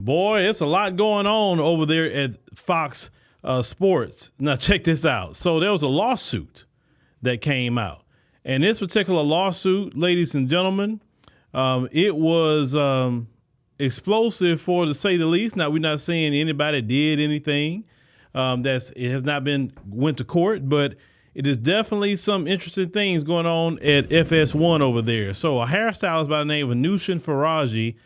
Boy, it's a lot going on over there at Fox Sports. Now, check this out. So there was a lawsuit that came out. And this particular lawsuit, ladies and gentlemen, it was explosive for to say the least. Now, we're not saying anybody did anything. It has not went to court, but it is definitely some interesting things going on at FS1 over there. So a hairstylist by the name of Nushin Faraji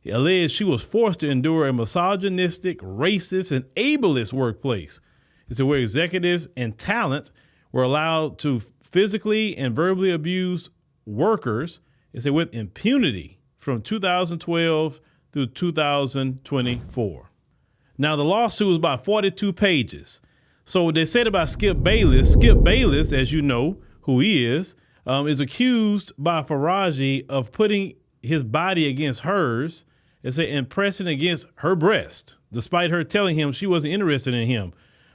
alleged she was forced to endure a misogynistic, racist, and ableist workplace. It's where executives and talent were allowed to physically and verbally abuse workers, with impunity from 2012 through 2024. Now, the lawsuit was about 42 pages. So what they said about Skip Bayless, as you know who he is accused by Faraji of putting his body against hers and pressing against her breast, despite her telling him she wasn't interested in him.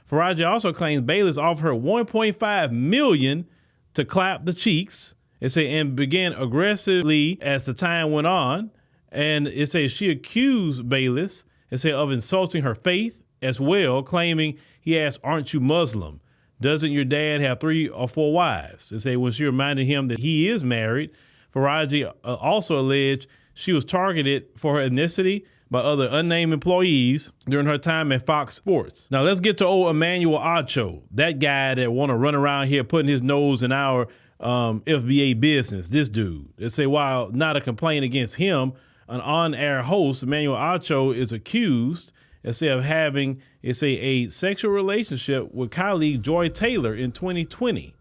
Faraji also claims Bayless offered her $1.5 million to clap the cheeks, and began aggressively as the time went on. And she accused Bayless, of insulting her faith as well, claiming he asked, "Aren't you Muslim? Doesn't your dad have 3 or 4 wives?" When she reminded him that he is married. Faraji also alleged she was targeted for her ethnicity by other unnamed employees during her time at Fox Sports. Now let's get to old Emmanuel Acho, that guy that want to run around here putting his nose in our FBA business. This dude, while not a complaint against him, an on-air host, Emmanuel Acho, is accused of having a sexual relationship with colleague Joy Taylor in 2020.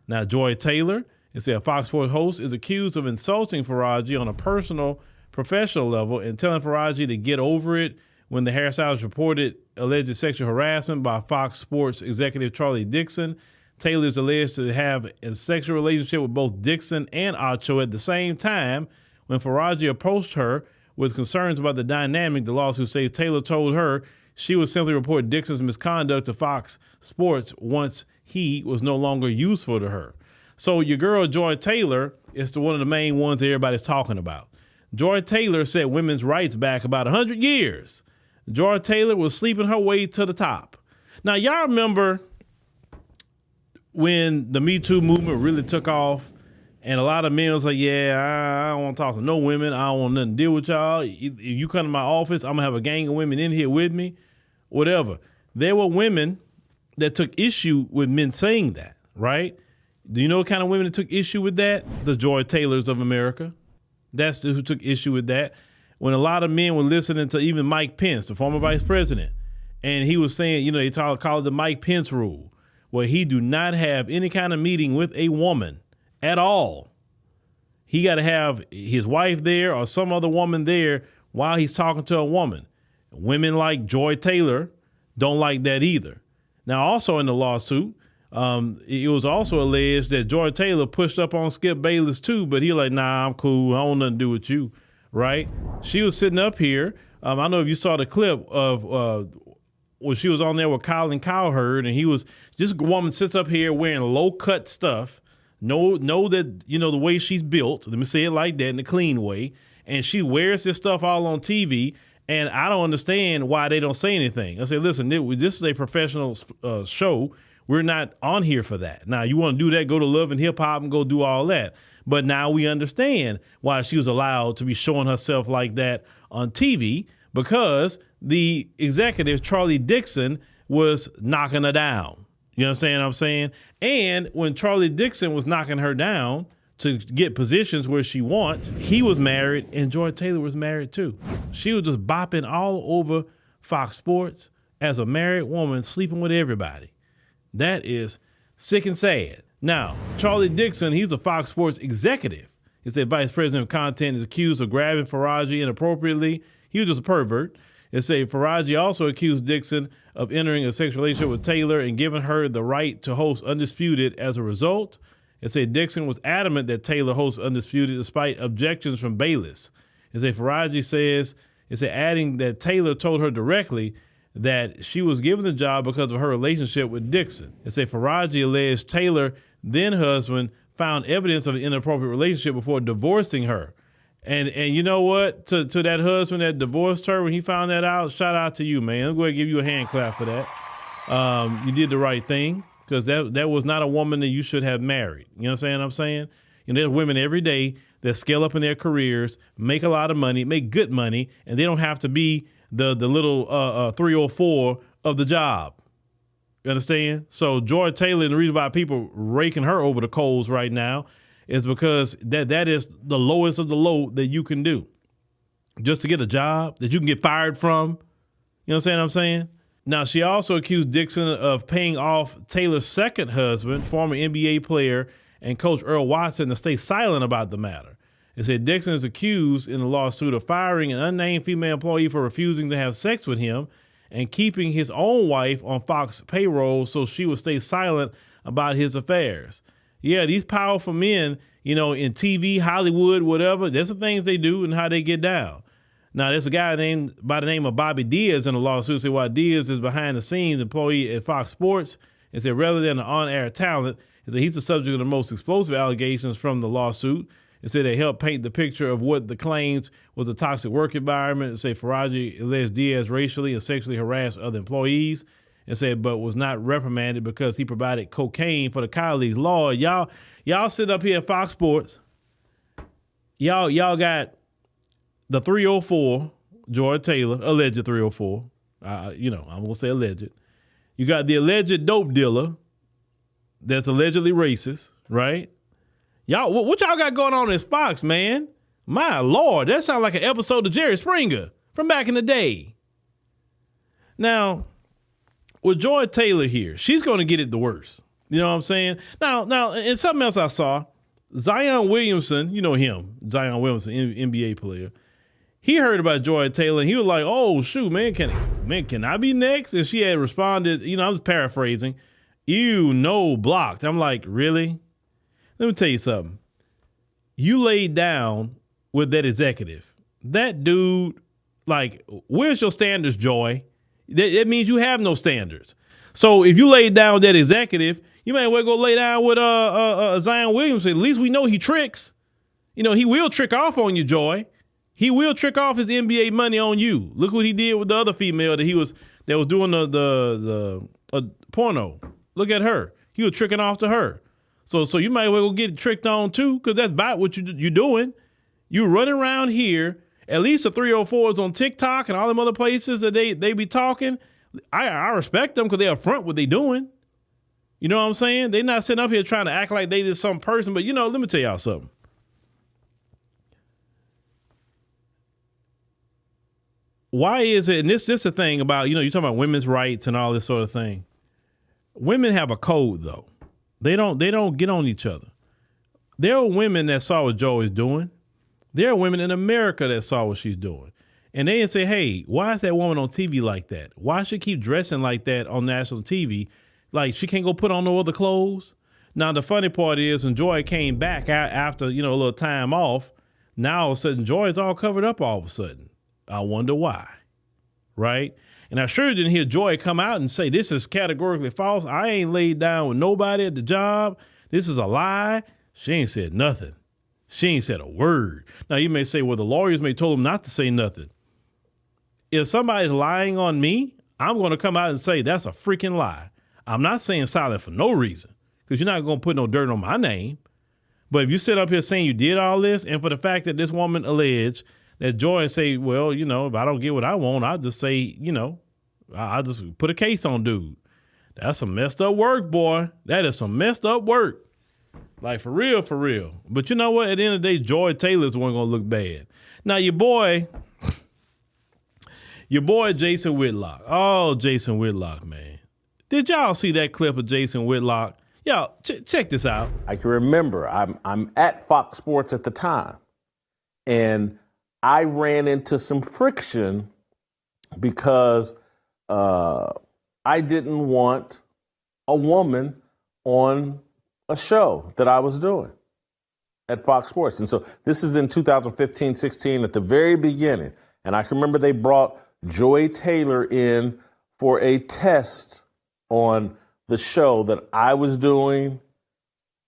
Now, Joy Taylor, a Fox Sports host, is accused of insulting Faraji on a personal, professional level and telling Faraji to get over it when the hairstylist reported alleged sexual harassment by Fox Sports executive Charlie Dixon. Taylor is alleged to have a sexual relationship with both Dixon and Acho at the same time. When Faraji approached her with concerns about the dynamic, the lawsuit says Taylor told her she would simply report Dixon's misconduct to Fox Sports once he was no longer useful to her. So your girl, Joy Taylor, is one of the main ones that everybody's talking about. Joy Taylor set women's rights back about 100 years. Joy Taylor was sleeping her way to the top. Now, y'all remember when the Me Too movement really took off and a lot of men was like, I don't want to talk to no women. I don't want nothing to deal with y'all. If you come to my office, I'm going to have a gang of women in here with me, whatever. There were women that took issue with men saying that, right? Do you know what kind of women that took issue with that? The Joy Taylors of America. That's who took issue with that. When a lot of men were listening to even Mike Pence, the former vice president, and he was saying, they call it the Mike Pence rule, where he do not have any kind of meeting with a woman at all. He got to have his wife there or some other woman there while he's talking to a woman. Women like Joy Taylor don't like that either. Now, also in the lawsuit, it was also alleged that Joy Taylor pushed up on Skip Bayless too, but he like, nah, I'm cool. I don't want nothing to do with you, right? She was sitting up here. I don't know if you saw the clip of when she was on there with Colin Cowherd, and this woman sits up here wearing low-cut stuff, know that, the way she's built, let me say it like that, in a clean way, and she wears this stuff all on TV, and I don't understand why they don't say anything. I say, listen, this is a professional show. We're not on here for that. Now, you want to do that, go to Love and Hip Hop and go do all that. But now we understand why she was allowed to be showing herself like that on TV, because the executive, Charlie Dixon, was knocking her down. You understand what I'm saying? And when Charlie Dixon was knocking her down to get positions where she wants, he was married and Joy Taylor was married too. She was just bopping all over Fox Sports as a married woman, sleeping with everybody. That is sick and sad. Now, Charlie Dixon, he's a Fox Sports executive. He's the vice president of content, is accused of grabbing Faraji inappropriately. He was just a pervert. Faraji also accused Dixon of entering a sexual relationship with Taylor and giving her the right to host Undisputed as a result. Dixon was adamant that Taylor hosts Undisputed despite objections from Bayless. Faraji says, adding that Taylor told her directly that she was given the job because of her relationship with Dixon. Faraji alleged Taylor, then husband, found evidence of an inappropriate relationship before divorcing her. And you know what? To that husband that divorced her when he found that out, shout out to you, man. I'm going to give you a hand clap for that. You did the right thing, because that was not a woman that you should have married. You know what I'm saying? There's women every day that scale up in their careers, make a lot of money, make good money, and they don't have to be the little 304 of the job. You understand? So Joy Taylor, and the reason why people raking her over the coals right now is because that is the lowest of the low that you can do. Just to get a job that you can get fired from. You know what I'm saying? Now, she also accused Dixon of paying off Taylor's second husband, former NBA player and coach Earl Watson, to stay silent about the matter. It said Dixon is accused in the lawsuit of firing an unnamed female employee for refusing to have sex with him and keeping his own wife on Fox payroll so she would stay silent about his affairs. Yeah, these powerful men, in TV, Hollywood, whatever, there's some things they do and how they get down. Now, there's a guy by the name of Bobby Diaz in the lawsuit. Say why Diaz is behind the scenes employee at Fox Sports. And said rather than an on-air talent, he's the subject of the most explosive allegations from the lawsuit. It said they helped paint the picture of what the claims was a toxic work environment. It said Faraji alleged Diaz racially and sexually harassed other employees. And said, but was not reprimanded because he provided cocaine for the colleagues. Lord, y'all sit up here at Fox Sports. Y'all got the 304, Joy Taylor, alleged 304. I'm gonna say alleged. You got the alleged dope dealer that's allegedly racist, right? Y'all, what y'all got going on in Fox, man? My Lord, that sounds like an episode of Jerry Springer from back in the day. Now, with Joy Taylor here, she's going to get it the worst. You know what I'm saying? Now, and something else I saw, Zion Williamson, you know him, Zion Williamson, NBA player. He heard about Joy Taylor and he was like, "Oh shoot, man, can I be next?" And she had responded, I was paraphrasing, blocked. I'm like, really? Let me tell you something. You laid down with that executive. That dude, where's your standards, Joy? That means you have no standards. So if you laid down with that executive, you may well go lay down with Zion Williamson. At least we know he tricks. He will trick off on you, Joy. He will trick off his NBA money on you. Look what he did with the other female that was doing the porno. Look at her. He was tricking off to her. So you might well go get tricked on too, because that's about what you're doing. You running around here. At least the 304s on TikTok and all them other places that they be talking. I respect them because they're upfront what they doing. You know what I'm saying? They're not sitting up here trying to act like they just some person. But let me tell y'all something. Why is it, and this is the thing about, you're talking about women's rights and all this sort of thing. Women have a code though. They don't get on each other. There are women that saw what Joe is doing. There are women in America that saw what she's doing. And they didn't say, hey, why is that woman on TV like that? Why should she keep dressing like that on national TV? Like, she can't go put on no other clothes? Now, the funny part is when Joy came back after, a little time off, now all of a sudden Joy is all covered up all of a sudden. I wonder why, right? And I sure didn't hear Joy come out and say, this is categorically false. I ain't laid down with nobody at the job. This is a lie. She ain't said nothing. She ain't said a word. Now, you may say, well, the lawyers may told him not to say nothing. If somebody's lying on me, I'm going to come out and say that's a freaking lie. I'm not saying silent for no reason, because you're not going to put no dirt on my name. But if you sit up here saying you did all this, and for the fact that this woman alleged that Joy say, well, if I don't get what I want, I'll just say, I'll just put a case on dude. That's some messed up work, boy. That is some messed up work. Like, for real, for real. But you know what? At the end of the day, Joy Taylor's the one going to look bad. Now, your boy, Jason Whitlock. Oh, Jason Whitlock, man. Did y'all see that clip of Jason Whitlock? Y'all, check this out. I can remember, I'm at Fox Sports at the time, and I ran into some friction because I didn't want a woman on a show that I was doing at Fox Sports. And so this is in 2015, 16 at the very beginning. And I can remember they brought Joy Taylor in for a test on the show that I was doing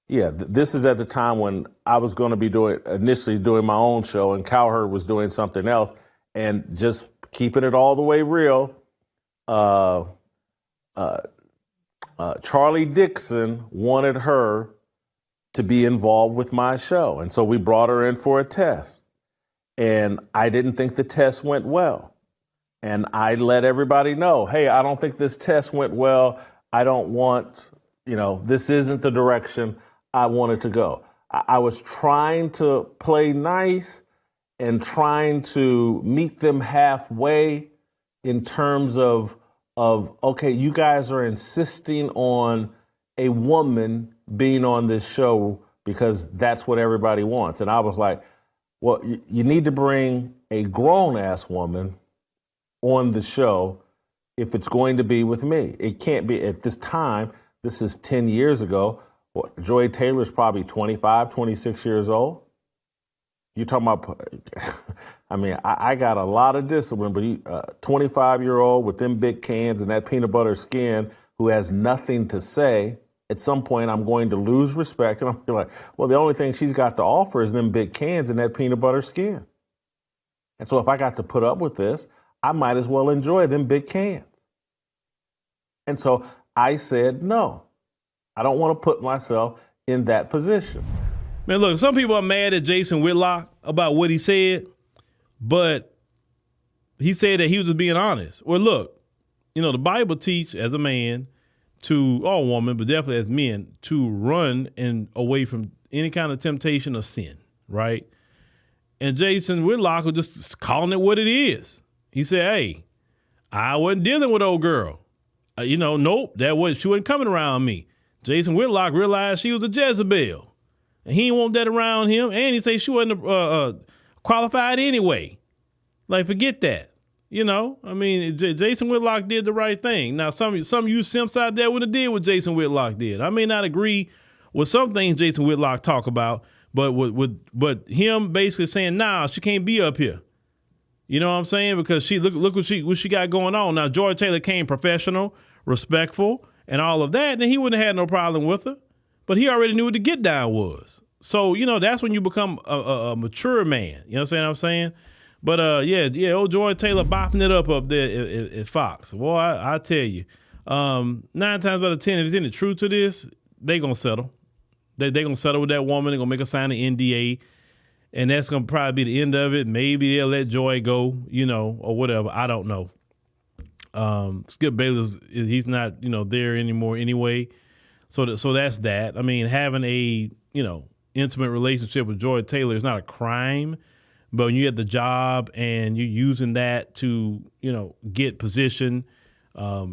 Yeah, this is at the time when I was going to be initially doing my own show, and Cowherd was doing something else, and just keeping it all the way real. Uh, Charlie Dixon wanted her to be involved with my show, and so we brought her in for a test. And I didn't think the test went well. And I let everybody know, hey, I don't think this test went well. I don't want, this isn't the direction I wanted to go. I was trying to play nice and trying to meet them halfway in terms of okay, you guys are insisting on a woman being on this show because that's what everybody wants. And I was like, well, you need to bring a grown-ass woman on the show if it's going to be with me. It can't be at this time. This is 10 years ago. Joy Taylor's probably 25, 26 years old. You're talking about, I mean, I got a lot of discipline, but 25-year-old with them big cans and that peanut butter skin who has nothing to say, at some point I'm going to lose respect. And I'm like, well, the only thing she's got to offer is them big cans and that peanut butter skin. And so if I got to put up with this, I might as well enjoy them big cans. And so I said, no, I don't want to put myself in that position. Man, look, some people are mad at Jason Whitlock about what he said, but he said that he was just being honest. Well, look, the Bible teach as a man to, or a woman, but definitely as men, to run and away from any kind of temptation or sin, right? And Jason Whitlock was just calling it what it is. He said, hey, I wasn't dealing with old girl. Nope, she wasn't coming around me. Jason Whitlock realized she was a Jezebel. And he didn't want that around him. And he said she wasn't qualified anyway. Like, forget that. Jason Whitlock did the right thing. Now, some of you simps out there wouldn't have did what Jason Whitlock did. I may not agree with some things Jason Whitlock talk about, but with him basically saying, nah, she can't be up here. You know what I'm saying? Because she look what she got going on. Now, Joy Taylor came professional, respectful, and all of that, then he wouldn't have had no problem with her. But he already knew what the get down was. So, that's when you become a mature man. You know what I'm saying? But old Joy Taylor bopping it up there at Fox. Boy, I tell you, 9 times out of 10, if there's any truth to this, they gonna settle. They gonna settle with that woman. They're gonna make her sign an NDA. And that's going to probably be the end of it. Maybe they'll let Joy go, or whatever. I don't know. Skip Bayless, he's not, there anymore anyway. So that's that. I mean, having a, intimate relationship with Joy Taylor is not a crime. But when you have the job and you're using that to, get position,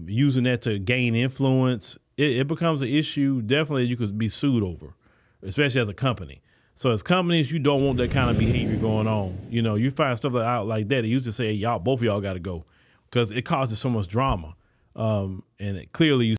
using that to gain influence, it becomes an issue definitely you could be sued over, especially as a company. So as companies, you don't want that kind of behavior going on. You find stuff out like that. It used to say, both of y'all got to go because it causes so much drama. And clearly you